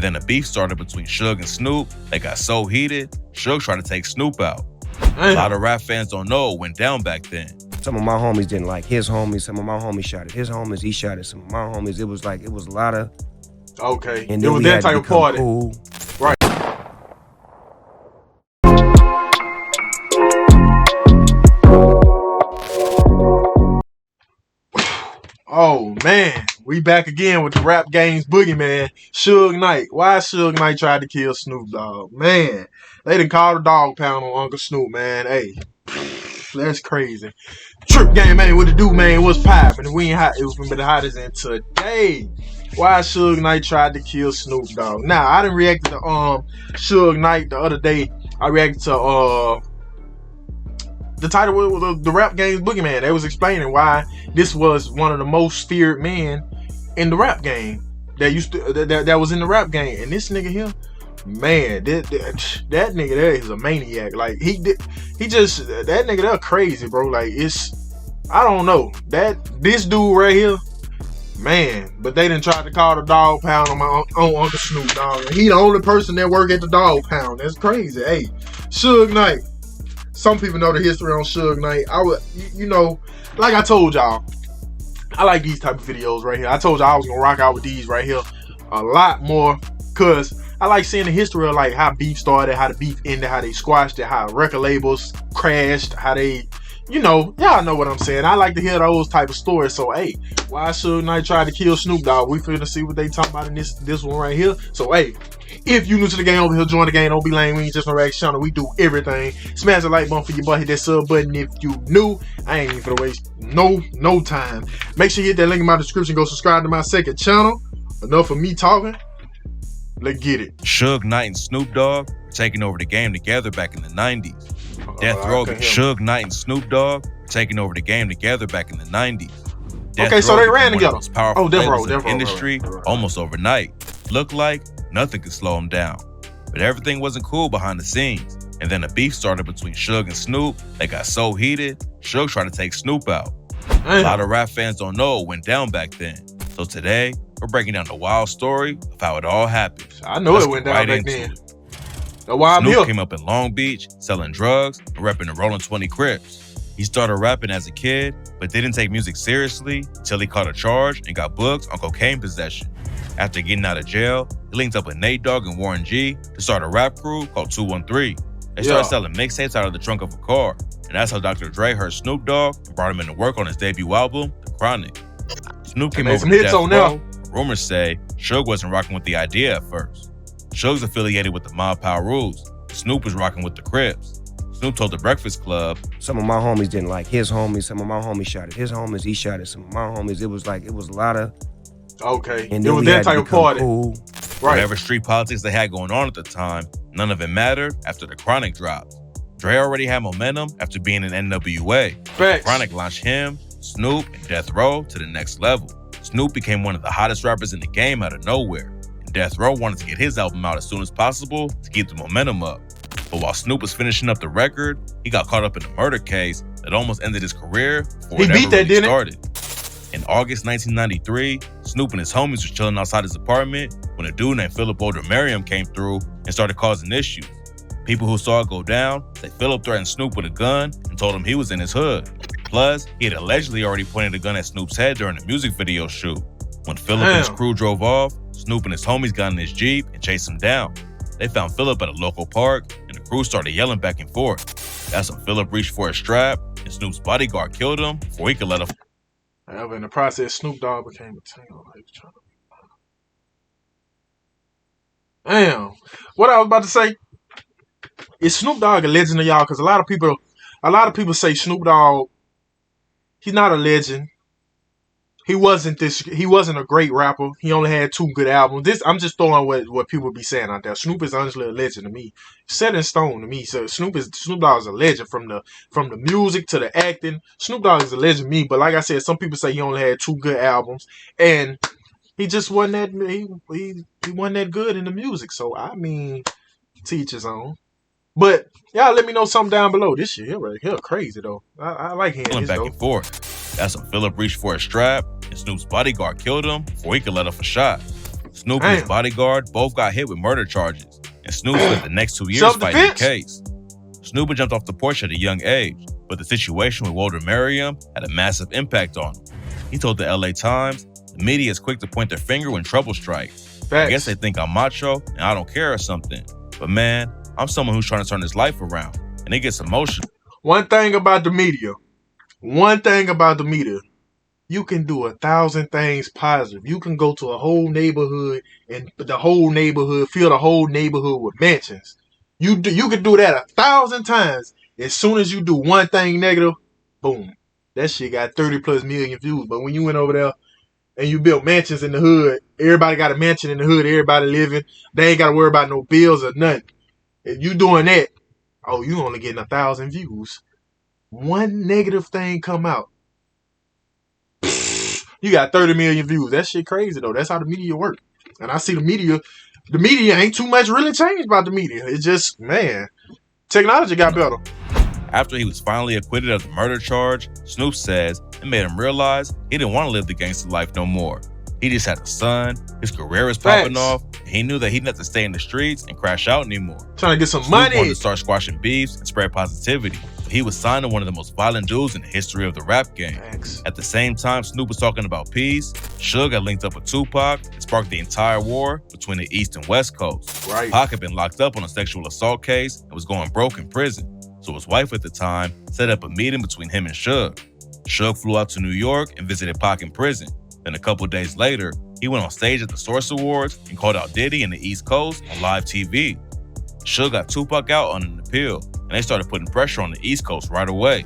And then a beef started between Suge and Snoop. They got so heated, Suge tried to take Snoop out. A lot of rap fans don't know what went down back then. Some of my homies didn't like his homies. Some of my homies shot at his homies. He shot at some of my homies. It was a lot of... Okay. And it was that type of party. Cool. Right. Oh, man. We back again with the rap game's boogeyman, Suge Knight. Why Suge Knight tried to kill Snoop Dogg? Man, they done called a dog pound on Uncle Snoop, man. Hey, that's crazy. Trip game, man. What to do, man? What's poppin'? We ain't hot. It was been the hottest in today. Why Suge Knight tried to kill Snoop Dogg? Now, I didn't react to Suge Knight the other day. I reacted to the title was the rap game's boogeyman. They was explaining why this was one of the most feared men in the rap game that was in the rap game. And this nigga here, man, that nigga there is a maniac. Like that nigga there crazy, bro. Like I don't know, this dude right here, man. But they done tried to call the dog pound on my own Uncle Snoop Dogg. And he the only person that work at the dog pound. That's crazy. Hey, Suge Knight. Some people know the history on Suge Knight. Like I told y'all, I like these type of videos right here. I told y'all I was gonna rock out with these right here a lot more, cause I like seeing the history of like how beef started, how the beef ended, how they squashed it, how record labels crashed, how they, y'all know what I'm saying. I like to hear those type of stories. So hey, why Suge Knight tried to kill Snoop Dogg? We finna see what they talking about in this one right here. So hey, if you new to the game over here, join the game. Don't be lame. We ain't just no reaction channel. We do everything. Smash the like button for your boy. Hit that sub button if you new. I ain't even finna waste no time. Make sure you hit that link in my description. Go subscribe to my second channel. Enough of me talking. Let's get it. Suge Knight and Snoop Dogg were taking over the game together back in the 90s. Death Row, Suge Knight and Snoop Dogg were taking over the game together back in the 90s. Okay, so they ran together. Oh, Death Row, industry almost overnight. Looked like nothing could slow him down. But everything wasn't cool behind the scenes. And then a beef started between Suge and Snoop. They got so heated, Suge tried to take Snoop out. A lot of rap fans don't know what went down back then. So today, we're breaking down the wild story of how it all happened. I know it went down back then. That's why I'm here. Snoop came up in Long Beach, selling drugs and repping the Rollin' 20 Crips. He started rapping as a kid, but didn't take music seriously until he caught a charge and got booked on cocaine possession. After getting out of jail, he linked up with Nate Dogg and Warren G to start a rap crew called 213. They started selling mixtapes out of the trunk of a car, and that's how Dr. Dre heard Snoop Dogg and brought him in to work on his debut album, The Chronic. Snoop came over to Death Row. Rumors say Suge wasn't rocking with the idea at first. Suge's affiliated with the Mob Power Rules. Snoop was rocking with the Crips. Snoop told the Breakfast Club, some of my homies didn't like his homies. Some of my homies shot at his homies. He shot at some of my homies. It was a lot of... Okay, and it was that type of party. Cool. Right. Whatever street politics they had going on at the time, none of it mattered after the Chronic dropped. Dre already had momentum after being in NWA. Facts. Chronic launched him, Snoop, and Death Row to the next level. Snoop became one of the hottest rappers in the game out of nowhere. And Death Row wanted to get his album out as soon as possible to keep the momentum up. But while Snoop was finishing up the record, he got caught up in a murder case that almost ended his career before it ever really started. In August 1993, Snoop and his homies was chilling outside his apartment when a dude named Philip Merriam came through and started causing issues. People who saw it go down say Philip threatened Snoop with a gun and told him he was in his hood. Plus, he had allegedly already pointed a gun at Snoop's head during a music video shoot. When Philip and his crew drove off, Snoop and his homies got in his Jeep and chased him down. They found Philip at a local park, and the crew started yelling back and forth. That's when Philip reached for a strap, and Snoop's bodyguard killed him before he could let him. However, in the process, Snoop Dogg became a tango. Damn. What I was about to say, is Snoop Dogg a legend to y'all? Because a lot of people say Snoop Dogg, he's not a legend. He wasn't a great rapper. He only had 2 good albums. I'm just throwing what people be saying out there. Snoop is honestly a legend to me. Set in stone to me. So Snoop Dogg is a legend from the music to the acting. Snoop Dogg is a legend to me. But like I said, some people say he only had 2 good albums. And he just wasn't that he wasn't that good in the music. So I mean, teach his own. But y'all let me know something down below. This shit here crazy though. I like hearing back and forth. That's when Philip reached for a strap, and Snoop's bodyguard killed him before he could let off a shot. Snoop and his bodyguard both got hit with murder charges, and Snoop spent the next 2 years fighting the case. Snoop had jumped off the porch at a young age, but the situation with Walter Merriam had a massive impact on him. He told the LA Times, the media is quick to point their finger when trouble strikes. I guess they think I'm macho and I don't care or something. But man, I'm someone who's trying to turn his life around, and it gets emotional. One thing about the media, you can do 1,000 things positive. You can go to a whole neighborhood and fill the whole neighborhood with mansions. You can do that 1,000 times. As soon as you do one thing negative, boom, that shit got 30 plus million views. But when you went over there and you built mansions in the hood, everybody got a mansion in the hood, everybody living, they ain't got to worry about no bills or nothing. If you doing that, oh, you only getting 1,000 views. One negative thing come out, you got 30 million views. That shit crazy though. That's how the media work. And I see the media ain't too much really changed about the media. It's just, man, technology got better. After he was finally acquitted of the murder charge, Snoop says it made him realize he didn't want to live the gangster life no more. He just had a son, his career was popping off, and he knew that he didn't have to stay in the streets and crash out anymore. Trying to get some Snoop money. wanted to start squashing beefs and spread positivity. He was signed to one of the most violent dudes in the history of the rap game. At the same time Snoop was talking about peace, Suge had linked up with Tupac and sparked the entire war between the East and West Coast. Pac had been locked up on a sexual assault case and was going broke in prison. So his wife at the time set up a meeting between him and Suge. Suge flew out to New York and visited Pac in prison. Then a couple days later, he went on stage at the Source Awards and called out Diddy in the East Coast on live TV. Suge got Tupac out on an appeal, and they started putting pressure on the East Coast right away.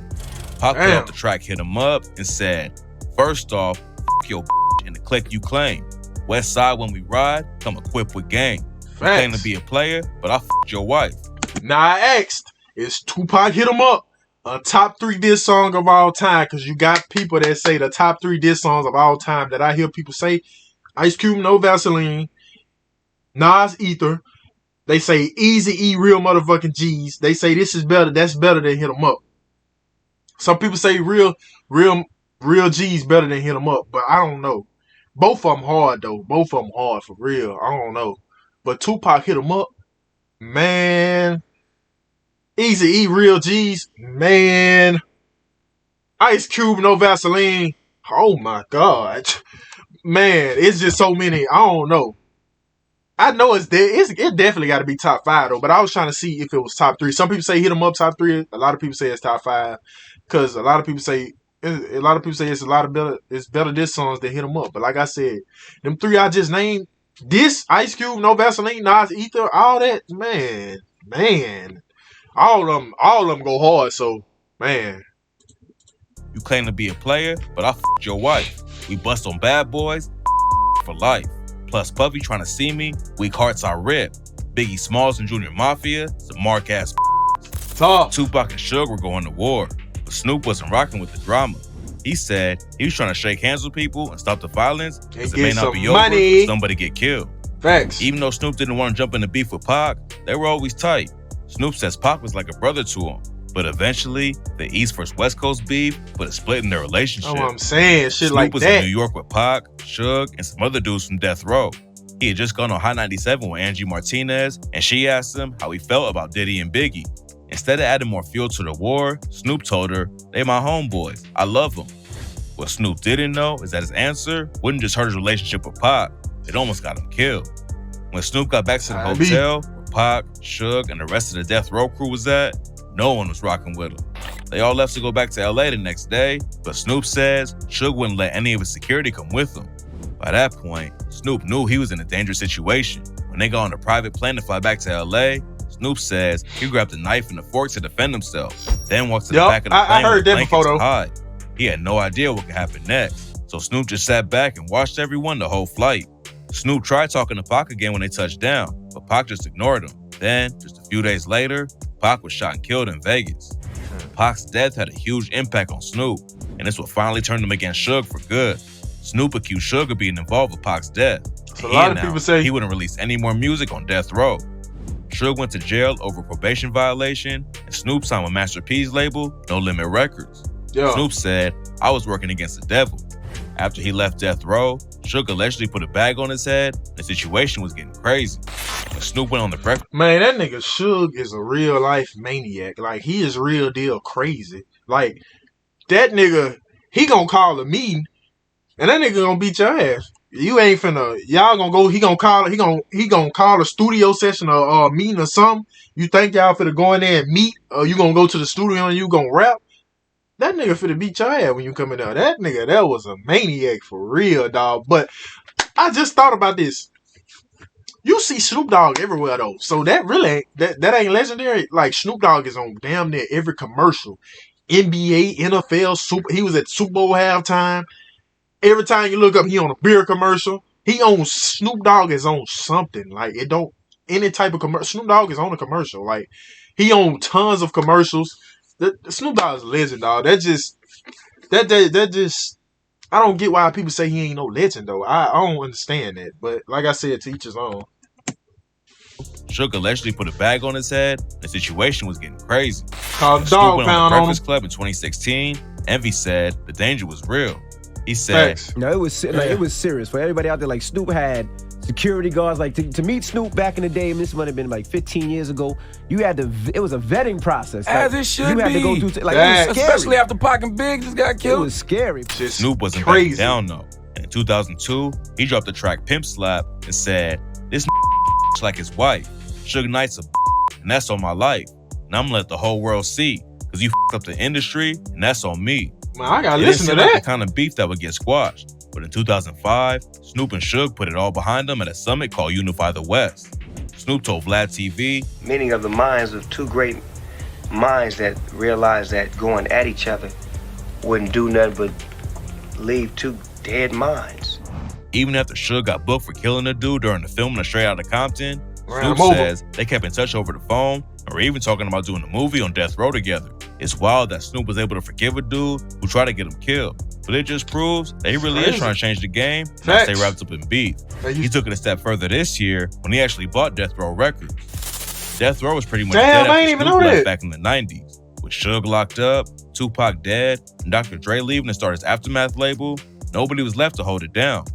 Pac put out the track Hit 'Em Up and said, "First off, f*** your and the clique you claim. West Side when we ride, come equipped with gang. You claim to be a player, but I f***ed your wife." Now I asked, is Tupac Hit 'Em Up a top 3 diss song of all time? Because you got people that say the top 3 diss songs of all time that I hear people say. Ice Cube, No Vaseline, Nas, Ether. They say Eazy-E, Real Motherfucking G's. They say this is better. That's better than Hit 'Em Up. Some people say Real G's better than Hit 'Em Up, but I don't know. Both of them hard though. Both of them hard for real. I don't know. But Tupac Hit 'Em Up, man. Eazy-E, Real G's, man. Ice Cube, No Vaseline. Oh my God, man. It's just so many. I don't know. I know it's there. It definitely got to be top 5 though. But I was trying to see if it was top 3. Some people say Hit 'Em Up top 3. A lot of people say it's top 5 because a lot of people say it's a lot of better. It's better diss songs than Hit 'Em Up. But like I said, them 3 I just named, this Ice Cube, No Vaseline, Nas, Ether, all that, man, all of them go hard. So man, you claim to be a player, but I f***ed your wife. We bust on bad boys for life. Plus Puffy trying to see me, weak hearts I rip. Biggie Smalls and Junior Mafia, some mark ass Tupac and Suge were going to war, but Snoop wasn't rocking with the drama. He said he was trying to shake hands with people and stop the violence because it may not be over if somebody get killed. Even though Snoop didn't want to jump in the beef with Pac, they were always tight. Snoop says Pac was like a brother to him, but eventually the East versus West Coast beef put a split in their relationship. That's what I'm saying, shit Snoop like that. was in New York with Pac, Suge, and some other dudes from Death Row. He had just gone on Hot 97 with Angie Martinez, and she asked him how he felt about Diddy and Biggie. Instead of adding more fuel to the war, Snoop told her, "They my homeboys. I love them." What Snoop didn't know is that his answer wouldn't just hurt his relationship with Pac, it almost got him killed. When Snoop got back to the hotel where Pac, Suge, and the rest of the Death Row crew was at, no one was rocking with him. They all left to go back to LA the next day, but Snoop says Suge wouldn't let any of his security come with him. By that point, Snoop knew he was in a dangerous situation. When they got on a private plane to fly back to LA, Snoop says he grabbed a knife and a fork to defend himself, then walked to the back of the plane I heard with that before, to hide. He had no idea what could happen next, so Snoop just sat back and watched everyone the whole flight. Snoop tried talking to Pac again when they touched down, but Pac just ignored him. Then, just a few days later, Pac was shot and killed in Vegas. Pac's death had a huge impact on Snoop, and this what finally turned him against Suge for good. Snoop accused Suge of being involved with Pac's death. So a lot of people say he wouldn't release any more music on Death Row. Suge went to jail over probation violation, and Snoop signed with Master P's label, No Limit Records. Snoop said, "I was working against the devil." After he left Death Row, Suge allegedly put a bag on his head. The situation was getting crazy. When Snoop went on the breakfast, Man, that nigga Suge is a real life maniac. Like, he is real deal crazy. Like, that nigga, he gonna call a meeting, and that nigga gonna beat your ass. You ain't finna, y'all gonna go, he gonna call a studio session or a meeting or something. You think y'all finna go in there and meet, or you gonna go to the studio and you gonna rap? That nigga finna beat your ass when you come in there. That nigga, that was a maniac for real, dog. But I just thought about this. You see Snoop Dogg everywhere though, so that really ain't, that ain't legendary. Like, Snoop Dogg is on damn near every commercial, NBA, NFL, he was at Super Bowl halftime. Every time you look up, he on a beer commercial. Snoop Dogg is on something. Like, it don't, any type of commercial. Snoop Dogg is on a commercial. Like, he on tons of commercials. The Snoop Dogg is a legend, dog. That just, I don't get why people say he ain't no legend though. I don't understand that. But like I said, to each his own. Suge allegedly put a bag on his head. The situation was getting crazy. Called Snoop dog went on pound the on him. Breakfast Club in 2016. Envy said the danger was real. He said, Facts. No, it was serious for everybody out there. Like, Snoop had security guards. Like, to meet Snoop back in the day, and this might have been like 15 years ago. You had to. It was a vetting process. As like, it should you had be. to go through. Like, it was scary. Especially after Pac and Big just got It killed. was scary. Just Snoop wasn't crazy. backing down though. In 2002, he dropped the track Pimp Slap and said, "This like his wife. Suge Knight's a and that's on my life. And I'm gonna let the whole world see, because you up the industry, and that's on me." Man, I gotta It listen to didn't seem like that. the kind of beef that would get squashed. But in 2005, Snoop and Suge put it all behind them at a summit called Unify the West. Snoop told Vlad TV, Meaning of the minds of two great minds that realized that going at each other wouldn't do nothing but leave two dead minds. even after Suge got booked for killing a dude during the filming of Straight Outta Compton, Ram Snoop over. says they kept in touch over the phone and were even talking about doing a movie on Death Row together. It's wild that Snoop was able to forgive a dude who tried to get him killed, but it just proves that he really is Crazy. trying to change the game, not Facts. stay wrapped up in beef. Hey, He took it a step further this year when he actually bought Death Row Records. Death Row was pretty much Damn, dead I ain't after even Snoop know left that. back in the 90s. With Suge locked up, Tupac dead, and Dr. Dre leaving to start his Aftermath label, nobody was left to hold it down.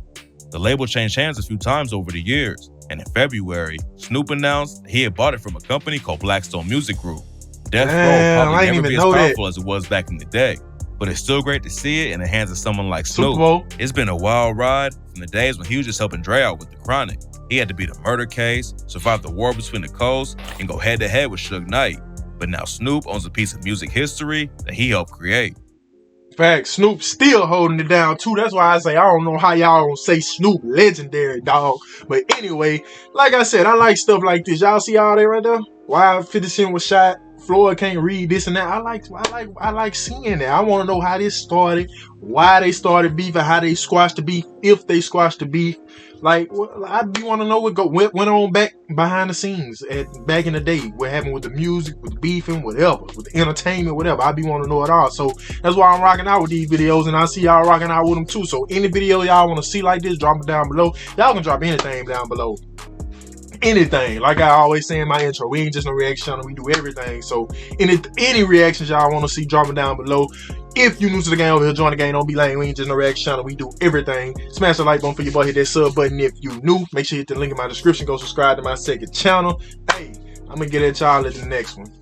The label changed hands a few times over the years, and in February, Snoop announced he had bought it from a company called Blackstone Music Group. Death Damn, Row I probably didn't never be even as know that. powerful as it was back in the day, but it's still great to see it in the hands of someone like Super Snoop. Bowl. It's been a wild ride from the days when he was just helping Dre out with the Chronic. He had to beat a murder case, survive the war between the coasts, and go head-to-head with Suge Knight. But now Snoop owns a piece of music history that he helped create. Facts. Snoop still holding it down too. That's why I say I don't know how y'all don't say Snoop legendary, dog. But anyway, like I said, I like stuff like this. Y'all see all that right there? Why 50 Cent was shot? Floyd can't read this and that. I like seeing that. I want to know how this started, why they started beefing, how they squashed the beef, if they squashed the beef. Like, I do want to know what went on back behind the scenes back in the day. What happened with the music, with the beefing, whatever, with the entertainment, whatever. I be want to know it all. So that's why I'm rocking out with these videos, and I see y'all rocking out with them too. So any video y'all want to see like this, drop it down below. Y'all can drop anything down below. Anything. Like I always say in my intro, we ain't just no reaction channel, we do everything. So any reactions y'all want to see, drop it down below. If you new to the game over here, join the game. Don't be lame. We ain't just no reaction channel. We do everything. Smash the like button for your boy. Hit that sub button if you new. Make sure you hit the link in my description. Go subscribe to my second channel. Hey, I'm gonna get at y'all at the next one.